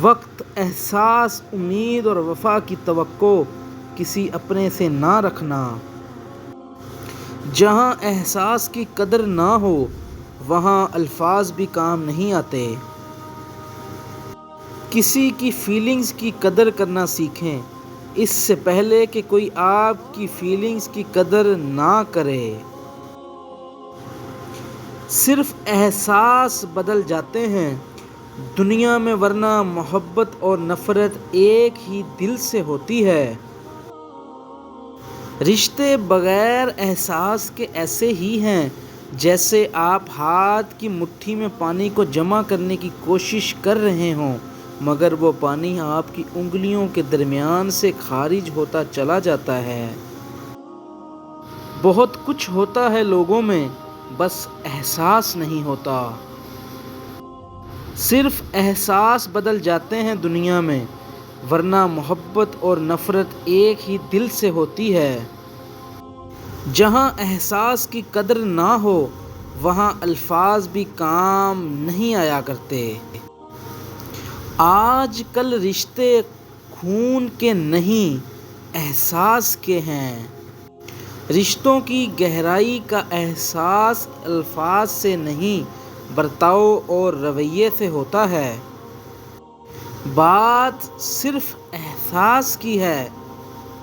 وقت، احساس، امید اور وفا کی توقع کسی اپنے سے نہ رکھنا۔ جہاں احساس کی قدر نہ ہو وہاں الفاظ بھی کام نہیں آتے۔ کسی کی فیلنگز کی قدر کرنا سیکھیں اس سے پہلے کہ کوئی آپ کی فیلنگز کی قدر نہ کرے۔ صرف احساس بدل جاتے ہیں دنیا میں، ورنہ محبت اور نفرت ایک ہی دل سے ہوتی ہے۔ رشتے بغیر احساس کے ایسے ہی ہیں جیسے آپ ہاتھ کی مٹھی میں پانی کو جمع کرنے کی کوشش کر رہے ہوں مگر وہ پانی آپ کی انگلیوں کے درمیان سے خارج ہوتا چلا جاتا ہے۔ بہت کچھ ہوتا ہے لوگوں میں، بس احساس نہیں ہوتا۔ صرف احساس بدل جاتے ہیں دنیا میں، ورنہ محبت اور نفرت ایک ہی دل سے ہوتی ہے۔ جہاں احساس کی قدر نہ ہو وہاں الفاظ بھی کام نہیں آیا کرتے۔ آج کل رشتے خون کے نہیں احساس کے ہیں۔ رشتوں کی گہرائی کا احساس الفاظ سے نہیں برتاؤ اور رویے سے ہوتا ہے۔ بات صرف احساس کی ہے،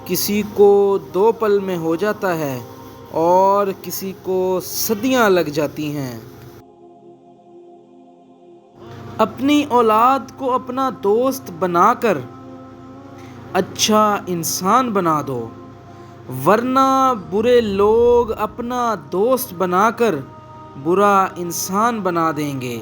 کسی کو 2 پل میں ہو جاتا ہے اور کسی کو صدیاں لگ جاتی ہیں۔ اپنی اولاد کو اپنا دوست بنا کر اچھا انسان بنا دو، ورنہ برے لوگ اپنا دوست بنا کر برا انسان بنا دیں گے۔